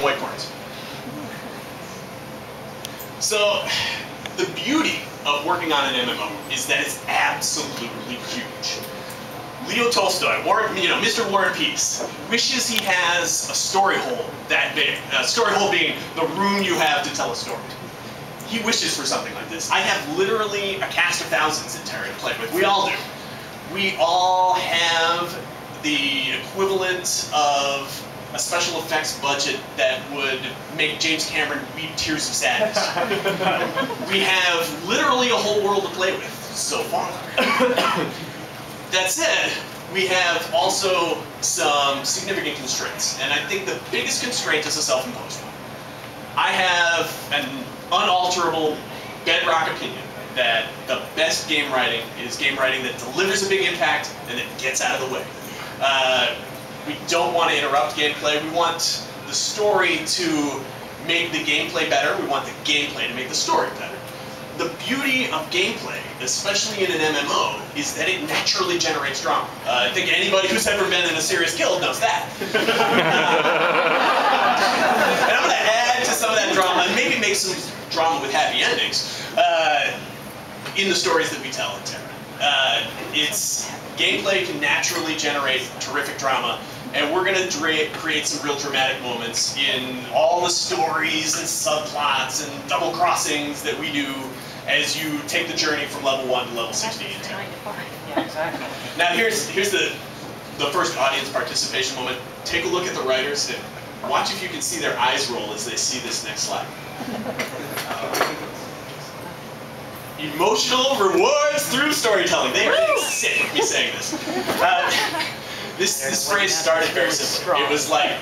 white corners. So, the beauty of working on an MMO is that it's absolutely huge. Leo Tolstoy, Mr. War and Peace, wishes he has a story hole that big. A story hole being the room you have to tell a story. He wishes for something like this. I have literally a cast of thousands in TERA to play with. We all do. We all have the equivalent of a special effects budget that would make James Cameron weep tears of sadness. We have literally a whole world to play with so far. That said, we have also some significant constraints, and I think the biggest constraint is a self-imposed one. I have an unalterable bedrock opinion that the best game writing is game writing that delivers a big impact and that gets out of the way. We don't want to interrupt gameplay. We want the story to make the gameplay better. We want the gameplay to make the story better. The beauty of gameplay, especially in an MMO, is that it naturally generates drama. I think anybody who's ever been in a serious guild knows that. And I'm going to add to some of that drama, and maybe make some drama with happy endings, in the stories that we tell in TERA. Gameplay can naturally generate terrific drama, and we're going to create some real dramatic moments in all the stories and subplots and double crossings that we do as you take the journey from level 1 to level 60 in TERA. Yeah, exactly. Now here's the first audience participation moment. Take a look at the writers and watch if you can see their eyes roll as they see this next slide. Emotional rewards through storytelling. They are getting sick of me saying this. This phrase started very simply. It was like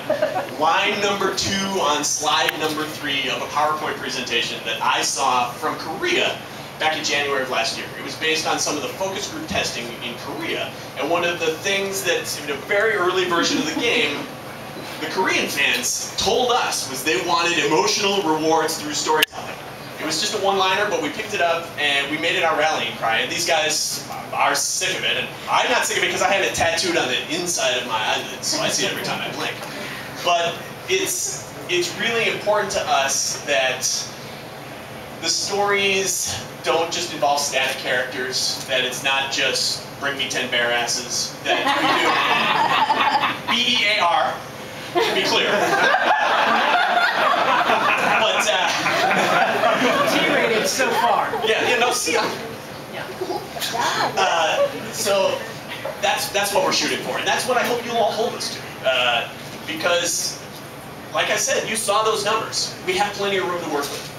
line number 2 on slide number 3 of a PowerPoint presentation that I saw from Korea back in January of last year. It was based on some of the focus group testing in Korea. And one of the things that, in a very early version of the game, the Korean fans told us was they wanted emotional rewards through storytelling. It was just a one-liner, but we picked it up and we made it our rallying cry. And these guys are sick of it, and I'm not sick of it because I have it tattooed on the inside of my eyelids, so I see it every time I blink. But it's really important to us that the stories don't just involve static characters, that it's not just bring me 10 bear asses, that we do B-E-A-R, to be clear. But T-rated so far. Yeah, no, see, so that's what we're shooting for, and that's what I hope you'll all hold us to. Because, like I said, you saw those numbers. We have plenty of room to work with.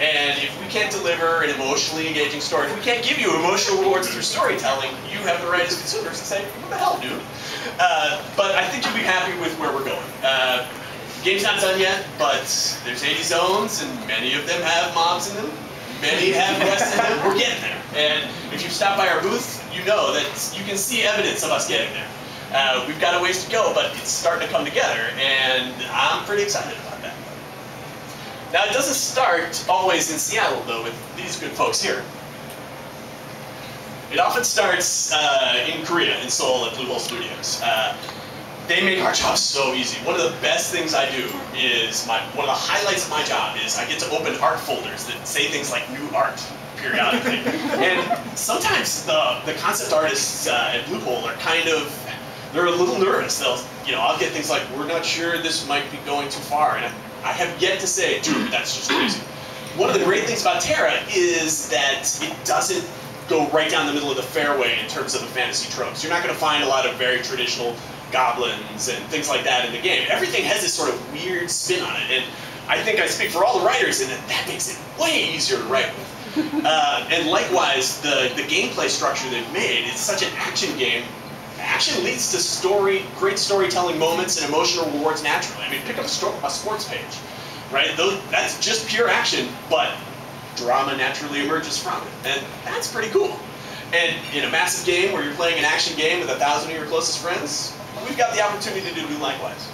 And if we can't deliver an emotionally engaging story, if we can't give you emotional rewards through storytelling, you have the right as consumers to say, what the hell, dude? But I think you'll be happy with where we're going. Game's not done yet, but there's 80 zones, and many of them have mobs in them. Many have quests in them. We're getting there. And if you stop by our booth, you know that you can see evidence of us getting there. We've got a ways to go, but it's starting to come together, and I'm pretty excited about that. Now, it doesn't start always in Seattle, though, with these good folks here. It often starts in Korea, in Seoul, at Blue Hole Studios. They make our job so easy. One of the best things I do is, one of the highlights of my job is I get to open art folders that say things like new art periodically. And sometimes the concept artists at Blue Hole are they're a little nervous. I'll get things like, we're not sure this might be going too far. And I have yet to say, dude, that's just crazy. One of the great things about TERA is that it doesn't go right down the middle of the fairway in terms of the fantasy tropes. You're not going to find a lot of very traditional goblins and things like that in the game. Everything has this sort of weird spin on it, and I think I speak for all the writers in that makes it way easier to write with. And likewise, the gameplay structure they've made is such an action game. Action leads to great storytelling moments and emotional rewards naturally. I mean, pick up a sports page, right? That's just pure action, but drama naturally emerges from it, and that's pretty cool. And in a massive game where you're playing an action game with 1,000 of your closest friends, we've got the opportunity to do likewise.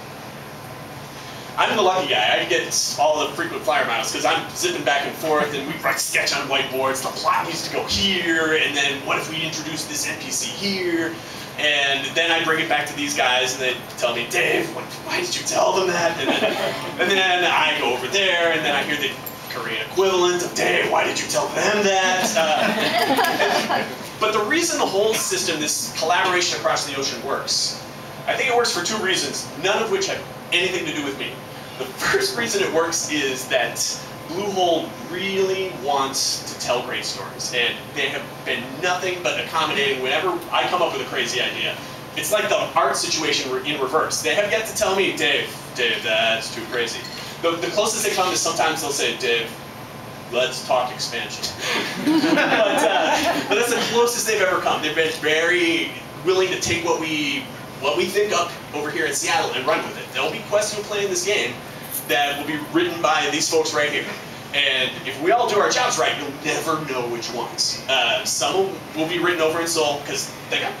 I'm the lucky guy. I get all the frequent flyer miles because I'm zipping back and forth, and we write sketch on whiteboards. The plot needs to go here, and then what if we introduce this NPC here? And then I bring it back to these guys, and they tell me, Dave, why did you tell them that? And then I go over there, and then I hear the Korean equivalent of, Dave, why did you tell them that? But the reason the whole system, this collaboration across the ocean works, I think it works for two reasons, none of which have anything to do with me. The first reason it works is that Bluehole really wants to tell great stories, and they have been nothing but accommodating whenever I come up with a crazy idea. It's like the art situation in reverse. They have yet to tell me, Dave, that's too crazy. The closest they come is sometimes they'll say, Dave, let's talk expansion. but that's the closest they've ever come. They've been very willing to take what we think up over here in Seattle and run with it. There'll be quests you'll play in this game that will be written by these folks right here. And if we all do our jobs right, you'll never know which ones. Some will be written over in Seoul, because they got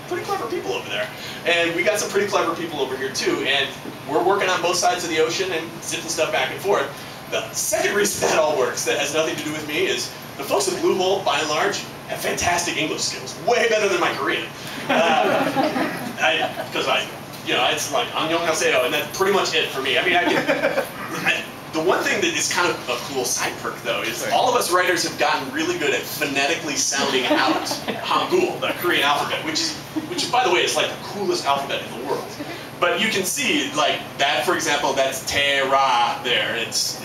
pretty clever people over there. And we got some pretty clever people over here too, and we're working on both sides of the ocean and zipping stuff back and forth. The second reason that all works, that has nothing to do with me, is the folks at Bluehole, by and large, have fantastic English skills. Way better than my Korean. Because it's like, annyeonghaseyo, and that's pretty much it for me. I mean, the one thing that is kind of a cool side perk, though, is all of us writers have gotten really good at phonetically sounding out Hangul, the Korean alphabet, which, by the way, is like the coolest alphabet in the world. But you can see, like, that, for example, that's TERA there. It's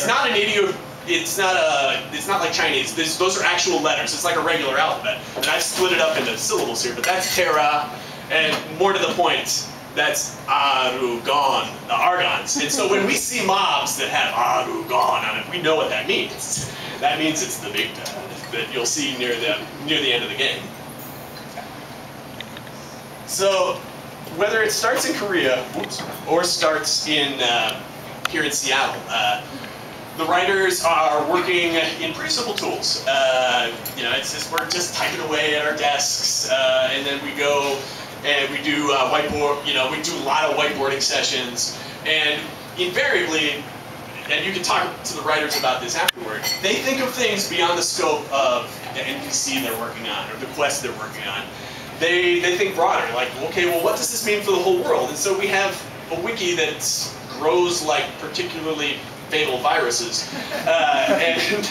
not an idiom. It's not like Chinese. Those are actual letters. It's like a regular alphabet. And I've split it up into syllables here, but that's TERA, and more to the point, that's Arugon, the Argons. And so when we see mobs that have Arugon on it, we know what that means. That means it's the big bad that you'll see near the end of the game. So whether it starts in Korea, or starts in here in Seattle, the writers are working in pretty simple tools. It's just, we're just typing away at our desks, and then we go and we do whiteboard. We do a lot of whiteboarding sessions, and invariably, and you can talk to the writers about this afterward, they think of things beyond the scope of the NPC they're working on or the quest they're working on. They think broader, like, okay, well, what does this mean for the whole world? And so we have a wiki that grows like particularly fatal viruses, and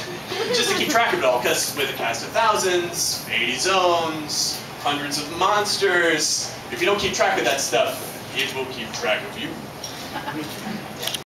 just to keep track of it all, because with a cast of thousands, 80 zones, hundreds of monsters, if you don't keep track of that stuff, it will keep track of you.